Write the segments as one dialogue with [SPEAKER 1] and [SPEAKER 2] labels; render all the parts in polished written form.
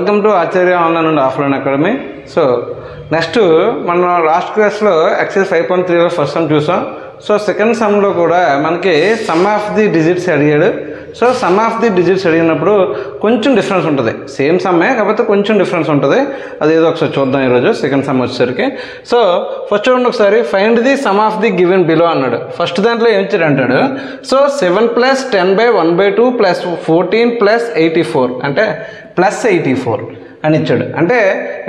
[SPEAKER 1] Welcome to Acharya online and offline academy. So next మనం last క్లాస్లో excise 5.3 first some చూసాం. So second సమ్లో కూడా మనకి సమ్ ఆఫ్ ది డిజిట్స్ అడిగాడు. So some of the digits అడిగినప్పుడు కొంచెం డిఫరెన్స్ ఉంటుంది. సేమ్ సమ్మే కాకపోతే కొంచెం డిఫరెన్స్ ఉంటుంది. అదేదో ఒకసారి చూద్దాం ఈరోజు సెకండ్ సమ్ వచ్చేసరికి. సో ఫస్ట్ చూడండి ఒకసారి, find the some of the given below అన్నాడు. ఫస్ట్ దాంట్లో ఏం ఇచ్చాడు అంటాడు, సో 7 + 10/1/2 + 14 + 84 అంటే +84 అని ఇచ్చాడు. అంటే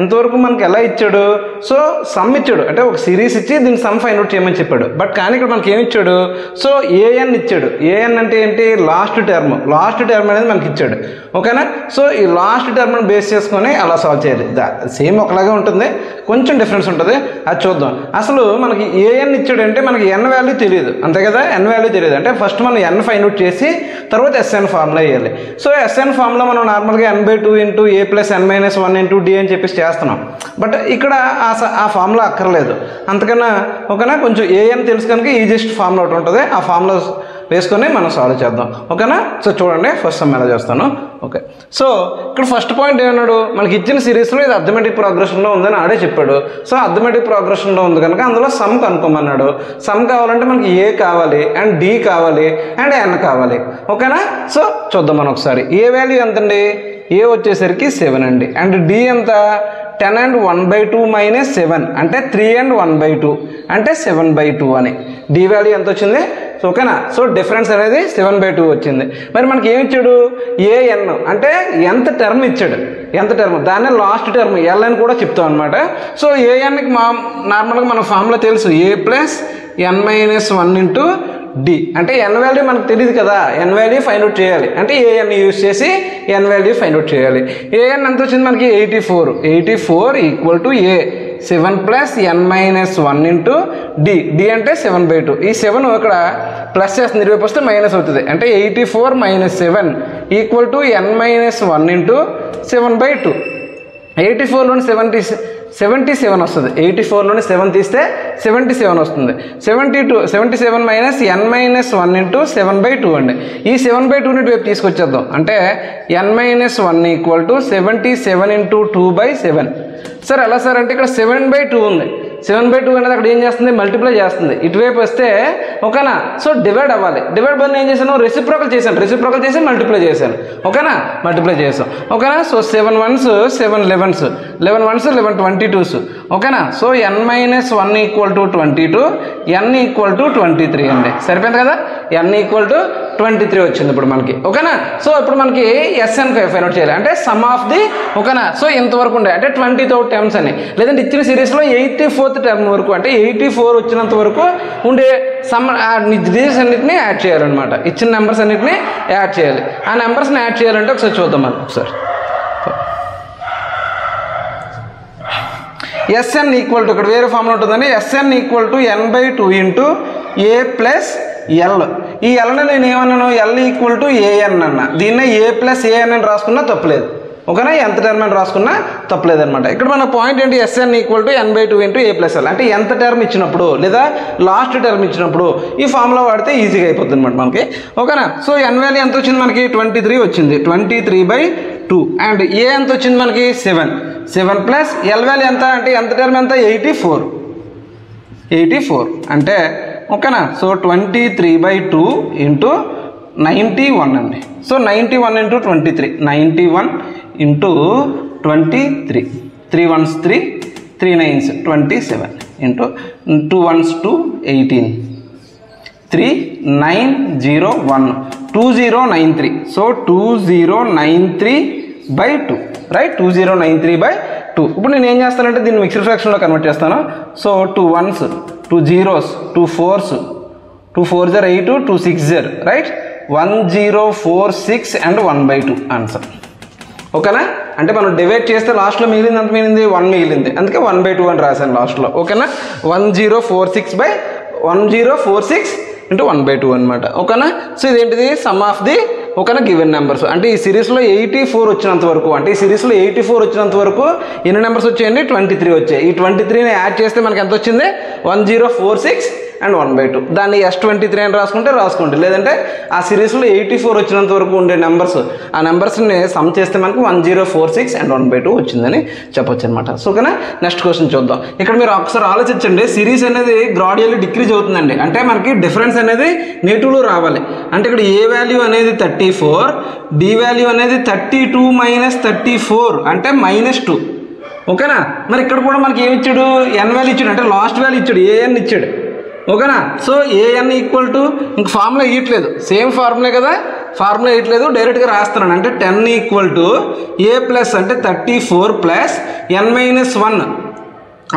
[SPEAKER 1] ఇంతవరకు మనకి ఎలా ఇచ్చాడు, సో సమ్ ఇచ్చాడు, అంటే ఒక సిరీస్ ఇచ్చి దీన్ని సమ్ ఫైండ్ అవుట్ చేయమని చెప్పాడు. బట్ కానీ ఇక్కడ మనకి ఏమి ఇచ్చాడు, సో ఏఎన్ ఇచ్చాడు. ఏఎన్ అంటే ఏంటి, లాస్ట్ టర్మ్ అనేది మనకి ఇచ్చాడు. ఓకేనా. సో ఈ లాస్ట్ టర్మ్ని బేస్ చేసుకొని అలా సాల్వ్ చేయాలి. సేమ్ ఒకలాగే ఉంటుంది, కొంచెం డిఫరెన్స్ ఉంటుంది. అది చూద్దాం. అసలు మనకి ఏఎన్ ఇచ్చాడు అంటే మనకి ఎన్ వాల్యూ తెలియదు, అంతే కదా. ఎన్ వాల్యూ తెలియదు అంటే ఫస్ట్ మనం ఎన్ ఫైండ్ అవుట్ చేసి తర్వాత ఎస్ఎన్ ఫార్ములా వేయాలి. సో ఎస్ఎన్ ఫార్ములా మనం నార్మల్గా n/2 × a + n - 1 × d అని చెప్పేసి చేస్తున్నాం. బట్ ఇక్కడ ఆ ఫార్ములా అక్కర్లేదు అంతకన్నా. ఓకేనా. కొంచెం ఏఎన్ తెలుసు కనుక ఈజియెస్ట్ ఫార్ములా ఒకటి ఉంటుంది, ఆ ఫార్ములా వేసుకొని మనం సాల్వ్ చేద్దాం. ఓకేనా. సో చూడండి ఫస్ట్ సమ్ ఎలా చేస్తాను. ఓకే. సో ఇక్కడ ఫస్ట్ పాయింట్ ఏమన్నాడు, మనకి ఇచ్చిన సిరీస్లో ఇది అర్థమెటిక్ ప్రోగ్రెషన్లో ఉందని ఆడే చెప్పాడు. సో అర్థమెటిక్ ప్రోగ్రెషన్లో ఉంది కనుక అందులో సమ్ కనుక్కోమన్నాడు. సమ్ కావాలంటే మనకి ఏ కావాలి అండ్ డి కావాలి అండ్ ఎన్ కావాలి. ఓకేనా. సో చూద్దాం మనం ఒకసారి. ఏ వాల్యూ ఎంతండి, ఏ వచ్చేసరికి 7 అండి. అండ్ డి ఎంత, 10 and 1/2 - 7 అంటే 3 and 1/2 అంటే 7/2 అని. డి వాల్యూ ఎంత వచ్చింది. సో ఓకేనా. సో డిఫరెన్స్ అనేది 7/2 వచ్చింది. మరి మనకి ఏమి ఇచ్చాడు, ఏఎన్ అంటే ఎంత టర్మ్ ఇచ్చాడు, ఎంత టర్మ్, దాన్నే లాస్ట్ టర్మ్ ఎల్ అని కూడా చెప్తాం అనమాట. సో ఏఎన్కి నార్మల్గా మన ఫార్ములా తెలుసు, a + n - 1 × డి. అంటే ఎన్ వాల్యూ మనకు తెలియదు కదా, ఎన్ వాల్యూ ఫైండ్ అవుట్ చేయాలి. అంటే ఏఎన్ యూజ్ చేసి ఎన్ వాల్యూ ఫైండ్ అవుట్ చేయాలి. ఏఎన్ ఎంత వచ్చింది మనకి, 84 = a 7 + n - 1 × d. డి అంటే 7/2. ఈ 7 ఇక్కడ ప్లస్ చేస్తుంది, ఇరువైపు వస్తే మైనస్ అవుతుంది. అంటే 84 - 7 = n - 1 × 7/2. 84లోని 77 వస్తుంది. 84లోని 7 తీస్తే 77 వస్తుంది. 77 - n - 1 × 7/2 అండి. ఈ 7/2ని వైపు తీసుకొచ్చేద్దాం. అంటే n - 1 = 77 × 2/7. సార్ ఎలా సార్ అంటే ఇక్కడ 7/2 ఉంది. 7/2 అనేది అక్కడ ఏం చేస్తుంది, మల్టిప్లై చేస్తుంది. ఇటువైపు వస్తే ఓకేనా. సో డివైడ్ అవ్వాలి. డివైడ్ బదులు ఏం చేశాను, రెసిప్రోకల్ చేసి మల్టిప్లై చేశాను. ఓకేనా, మల్టిప్లై చేసాం. ఓకేనా. So 7 1s 7 11s 11 1s 11 22s. ఓకేనా. సో n - 1 = 22, n = 23 అండి. సరిపోయింది కదా. n = 23 వచ్చింది ఇప్పుడు మనకి. ఓకేనా. సో ఇప్పుడు మనకి ఎస్ఎన్ ఫైండ్ అవుట్ చేయాలి. అంటే సమ్ ఆఫ్ ది, ఓకేనా. సో ఇంతవరకు ఉండే అంటే 20th టర్మ్స్ అని, లేదంటే ఇచ్చిన సిరీస్లో 84th టర్మ్ వరకు అంటే 84 వచ్చినంత వరకు ఉండే సమ్ డిజిట్స్ అన్నింటినీ యాడ్ చేయాలన్నమాట. ఇచ్చిన నెంబర్స్ అన్నింటినీ యాడ్ చేయాలి. ఆ నెంబర్స్ని యాడ్ చేయాలంటే ఒకసారి చూద్దాం మనం. ఒకసారి ఎస్ఎన్ ఈక్వల్ టు, ఇక్కడ వేరే ఫార్ములా ఉంటుందండి, ఎస్ఎన్ = n/2 × a + l. ఈ ఎల్ని నేను ఏమన్నాను, ఎల్ = ఏఎన్ అన్న. దీన్నే a + an అని రాసుకున్నా తప్పలేదు. ఓకేనా. ఎంత టర్మ్ అని రాసుకున్నా తప్పలేదు అనమాట. ఇక్కడ మన పాయింట్ ఏంటి, ఎస్ఎన్ = n/2 × a + l అంటే ఎంత టర్మ్ ఇచ్చినప్పుడు లేదా లాస్ట్ టర్మ్ ఇచ్చినప్పుడు ఈ ఫార్ములా వాడితే ఈజీగా అయిపోతుంది అనమాట మనకి. ఓకేనా. సో ఎన్ వాల్యూ ఎంత వచ్చింది మనకి, 23 వచ్చింది. 23/2. అండ్ ఏ ఎంత వచ్చింది మనకి, 7 ప్లస్ ఎల్ వాల్యూ ఎంత అంటే ఎంత టర్మ్ ఎంత, 84 అంటే ఓకేనా. సో 23/2 × 91 అండి. So 91 × 23 91 × 23 3 1s 3 3 9s 27 × 2 1s 2 18 3901 2093. So 2093/2 right. 2093/2. ఇప్పుడు నేను ఏం చేస్తానంటే దీన్ని మిక్స్డ్ ఫ్రాక్షన్లో కన్వర్ట్ చేస్తాను. So 2 1s 2 0s 2 4s 2 4s 8 2 6s right. 1046 and 1/2 answer. ఓకేనా. అంటే మనం డివైడ్ చేస్తే లాస్ట్లో మిగిలింది ఎంత మిగిలింది, 1 మిగిలింది. అందుకే 1/2 అని రాశాను లాస్ట్లో. ఓకేనా. 1046 × 1/2 అనమాట. ఓకేనా. సో ఇదేంటిది, సమ్ ఆఫ్ ది, ఓకేనా, గివెన్ నెంబర్స్. అంటే ఈ సిరీస్లో 84 వచ్చినంత వరకు, అంటే ఈ సిరీస్లో 84 వచ్చినంత వరకు ఎన్ని నెంబర్స్ వచ్చాయండి, 23 వచ్చాయి. ఈ 23ని యాడ్ చేస్తే మనకి ఎంత వచ్చింది, 1046 అండ్ 1/2. దాన్ని S23 అని రాసుకోండి. లేదంటే ఆ సిరీస్లో 84 వచ్చినంత వరకు ఉండే నెంబర్స్, ఆ నెంబర్స్ని సమ్ చేస్తే మనకు 1046 అండ్ 1/2 వచ్చిందని చెప్పొచ్చు అనమాట. సో ఓకేనా, నెక్స్ట్ క్వశ్చన్ చూద్దాం. ఇక్కడ మీరు ఒకసారి ఆలోచించండి, సిరీస్ అనేది గ్రాడ్యువల్లీ డిక్రీజ్ అవుతుందండి. అంటే మనకి డిఫరెన్స్ అనేది నెగిటివ్లో రావాలి. అంటే ఇక్కడ ఏ వాల్యూ అనేది 34, డి వాల్యూ అనేది 32 - 34 అంటే -2. ఓకేనా, మరి ఇక్కడ కూడా మనకి ఏమి ఇచ్చాడు, ఎన్ వాల్యూ ఇచ్చాడు, అంటే లాస్ట్ వాల్యూ ఇచ్చాడు, ఏఎన్ ఇచ్చాడు. ఓకేనా, సో ఏఎన్ ఈక్వల్ టు ఇంక ఫార్ములా ఇవ్వట్లేదు, సేమ్ ఫార్ములే కదా, ఫార్ములా ఇవ్వట్లేదు, డైరెక్ట్గా రాస్తున్నాను. అంటే 10 ఈక్వల్ టు ఏ ప్లస్ అంటే 34 ప్లస్ n-1.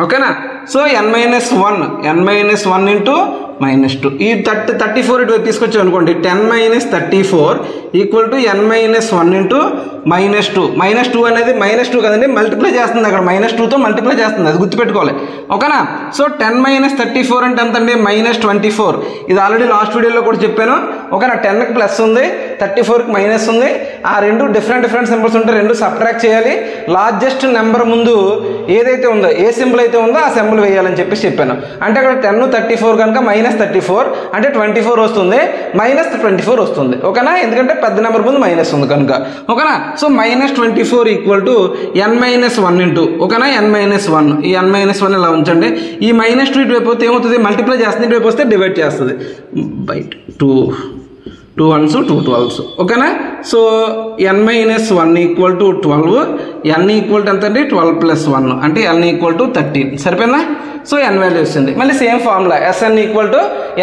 [SPEAKER 1] ఓకేనా, సో n-1 ఇంటూ -2. ఈ 34 ఇటు తీసుకొచ్చాం అనుకోండి, 10 - 34 ఈక్వల్ టు n-1 ఇంటూ -2. -2 అనేది -2 కదండి, మల్టిప్లై చేస్తుంది, అక్కడ -2తో మల్టిప్లై చేస్తుంది, అది గుర్తుపెట్టుకోవాలి. ఓకేనా, సో 10 - 34 అంటే ఎంత అండి, -24. ఇది ఆల్రెడీ లాస్ట్ వీడియోలో కూడా చెప్పాను. ఓకేనా, 10కి ప్లస్ ఉంది, 34కి మైనస్ ఉంది. ఆ రెండు డిఫరెంట్ సింబల్స్ ఉంటే రెండు సబ్ట్రాక్ట్ చేయాలి. లార్జెస్ట్ నెంబర్ ముందు ఏదైతే ఉందో, ఏ సింబల్ అయితే ఉందో ఆ సింబల్ వేయాలని చెప్పాను. అంటే అక్కడ 10 34 కనుక -34 అంటే 24 వస్తుంది, -24 వస్తుంది. ఓకేనా, ఎందుకంటే పెద్ద నెంబర్ ముందు మైనస్ ఉంది కనుక. ఓకేనా, so -24 equal to n-1 into, ఓకేనా, n-1. ఈ n-1 ఇలా ఉంచండి. ఈ -2 ఇటువైపు వస్తే ఏమవుతుంది, మల్టిప్లై చేస్తుంది, ఇటువైపు వస్తే డివైడ్ చేస్తుంది బై 2 1s 2 12s. ఓకేనా, so n-1 equal to 12, n equal to ఎంత అండి, 12 + 1 అంటే n ఈక్వల్ టు 13. సరిపోయిందా, సో n వాల్యూ వస్తుంది. మళ్ళీ same formula Sn equal to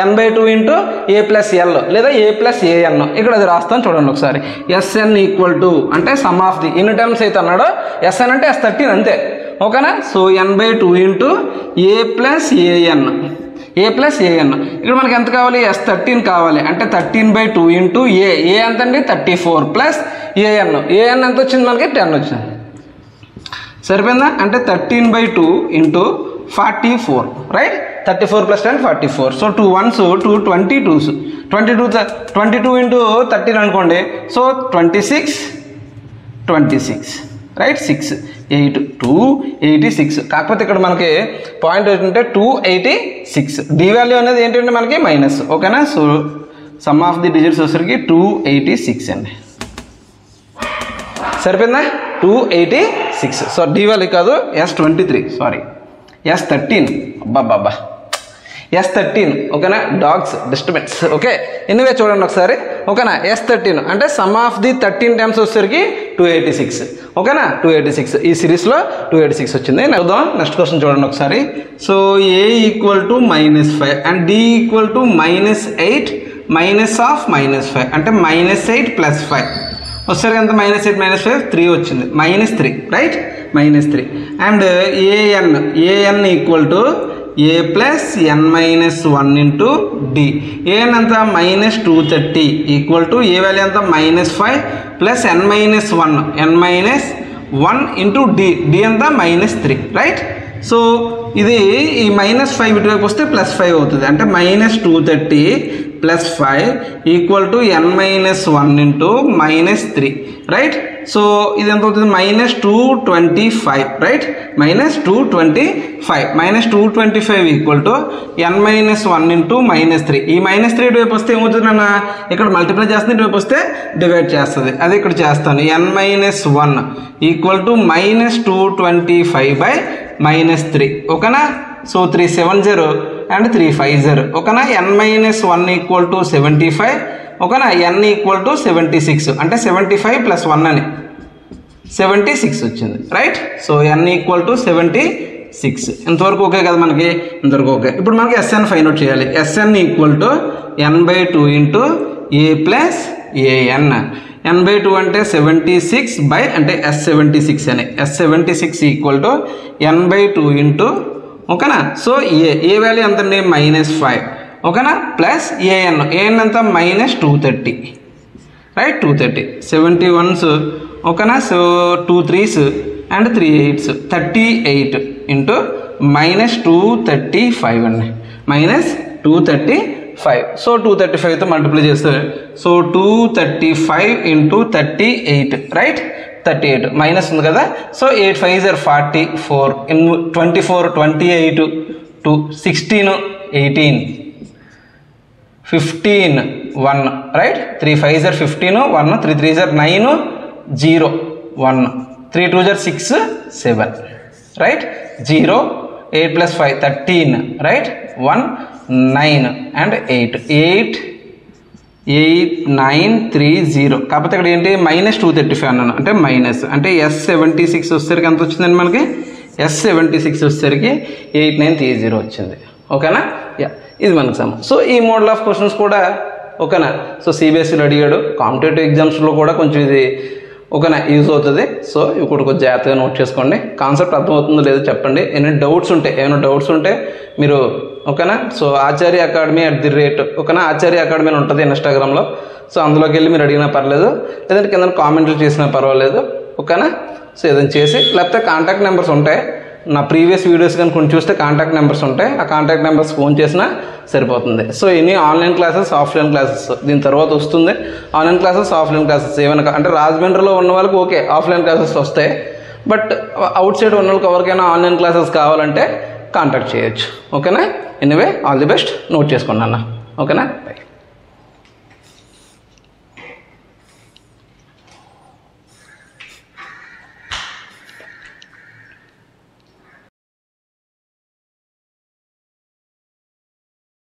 [SPEAKER 1] n/2 into a plus L లేదా a ప్లస్ an. ఇక్కడ అది రాస్తాను చూడండి ఒకసారి. Sn ఈక్వల్ టు అంటే సమ్ ఆఫ్ ది ఎన్ని టర్మ్స్ అయితే అన్నాడో, Sn అంటే S13 అంతే. ఓకేనా, so n/2 into a plus an. ఇక్కడ మనకి ఎంత కావాలి, S13 కావాలి. అంటే 13/2 ఇంటూ ఏ ఎంత అండి, 34 ప్లస్ an ఎంత వచ్చింది మనకి, 10 వచ్చింది. సరిపోయిందా, అంటే 13/2 into 44, right, 34 + 10 44. So 2 1s 2 22s 22 into 13 అనుకోండి, సో 26 రైట్, 6 8 286. కాకపోతే ఇక్కడ మనకి పాయింట్ ఏంటంటే 286. డి వాల్యూ అనేది ఏంటంటే మనకి మైనస్. ఓకేనా, so some of the digits వచ్చేసరికి 286 అండి. సరిపోయిందా, 286. సో డి వాల్యూ కాదు, S23 సారీ, S13. అబ్బాబ్బా, S13. ఓకేనా, డాగ్స్ డిస్టర్బెన్స్. ఓకే, ఎనివే చూడండి ఒకసారి. ఓకేనా, S13 అంటే సమ్ ఆఫ్ ది 13 టైమ్స్ వచ్చేసరికి 286. ఓకేనా, 286 ఈ సిరీస్లో 286 వచ్చింది. చూద్దాం నెక్స్ట్ క్వశ్చన్ చూడండి ఒకసారి. So a equal to -5 and d equal to -8 -5 అంటే -8 + 5 వచ్చేసరికి ఎంత, -8 - 5 3 వచ్చింది, -3 right, -3. And an equal to a plus n-1 into D. an అంత -230 ఈక్వల్ టు ఏ వాల్యూ అంత -5 ప్లస్ n-1 ఇంటూ డి అంత -3 రైట్. సో ఇది ఈ -5 ఇటువైపు వస్తే +5 అవుతుంది. అంటే -230 + 5 equal to n-1 into -3 right. So ఇది ఎంత అవుతుంది, -225 right, -225 equal to n-1 into -3. ఈ -3 ఇటువైపు వస్తే ఏమవుతుంది అన్న, ఇక్కడ మల్టిప్లై చేస్తుంది, ఇటువైపు వస్తే డివైడ్ చేస్తుంది, అది ఇక్కడ చేస్తాను. n-1 equal to -225/-3. ఓకేనా, సో 370 అండ్ 350. ఓకేనా, n-1 ఈక్వల్ టు 75. ఓకేనా, n ఈక్వల్ టు 76 అంటే 75 + 1 అని 76 వచ్చింది right. So n equal to 76. ఇంతవరకు ఓకే కదా మనకి, ఇంతవరకు ఓకే. ఇప్పుడు మనకి Sn ఫైండ్ అవుట్ చేయాలి. Sn equal to n/2 into a plus an. n/2 అంటే 76 బై అంటే S76 అని, S76 equal to n/2 into, ఓకేనా, సో ఏ వాల్యూ ఎంత అండి, -5. ఓకేనా, ప్లస్ an ఎంత -230 రైట్, 230. 71s ఓకేనా, so 2 3s and 3 8s 38 into -235 అండి, -235. సో 235తో మల్టిప్లై చేస్తే, సో 235 ఇంటూ 38 రైట్, 38 మైనస్ ఉంది కదా. So 8 5s are 44 24 28 2 16 18 15 1 right 3 5 జర్ 15 1 3 3 జర్ 9 0 1 3 2 జర్ 6 7 right 0 8 plus 5 13 right 1 9 and 8 8 9 3 0 కాకపోతే ఇక్కడ ఏంటి -235 అన్నాను అంటే మైనస్ అంటే S76 వచ్చేసరికి ఎంత వచ్చిందండి మనకి S76 వచ్చేసరికి 8930 వచ్చింది ఓకేనా యా ఇది మనకు సమ్ సో ఈ మోడల్ ఆఫ్ క్వశ్చన్స్ కూడా ఓకేనా సో సిబిఎస్ఈలో అడిగాడు కాంపిటేటివ్ ఎగ్జామ్స్లో కూడా కొంచెం ఇది ఓకేనా యూజ్ అవుతుంది సో ఇవి కూడా కొంచెం జాగ్రత్తగా నోట్ చేసుకోండి కాన్సెప్ట్ అర్థమవుతుందో లేదో చెప్పండి ఏమైనా డౌట్స్ ఉంటే మీరు ఓకేనా సో ఆచార్య అకాడమీ @ ఓకేనా ఆచార్య అకాడమీ అని ఉంటుంది ఇన్స్టాగ్రామ్లో సో అందులోకి వెళ్ళి మీరు అడిగినా పర్లేదు లేదంటే కింద కామెంట్లు చేసినా పర్వాలేదు ఓకేనా సో ఏదైనా చేసి లేకపోతే కాంటాక్ట్ నెంబర్స్ ఉంటాయి నా ప్రీవియస్ వీడియోస్ కానీ కొన్ని చూస్తే కాంటాక్ట్ నెంబర్స్ ఉంటాయి ఆ కాంటాక్ట్ నెంబర్స్ ఫోన్ చేసినా సరిపోతుంది సో ఎన్ని ఆన్లైన్ క్లాసెస్ ఆఫ్లైన్ క్లాసెస్ దీని తర్వాత వస్తుంది ఆన్లైన్ క్లాసెస్ ఆఫ్లైన్ క్లాసెస్ ఏమైనా అంటే రాజమండ్రిలో ఉన్న వాళ్ళకి ఓకే ఆఫ్లైన్ క్లాసెస్ వస్తాయి బట్ అవుట్ సైడ్ ఉన్న వాళ్ళకి ఎవరికైనా ఆన్లైన్ క్లాసెస్ కావాలంటే కాంటాక్ట్ చేయొచ్చు ఓకేనా anyway all the best note చేసుకోండి అన్న ఓకేనా బై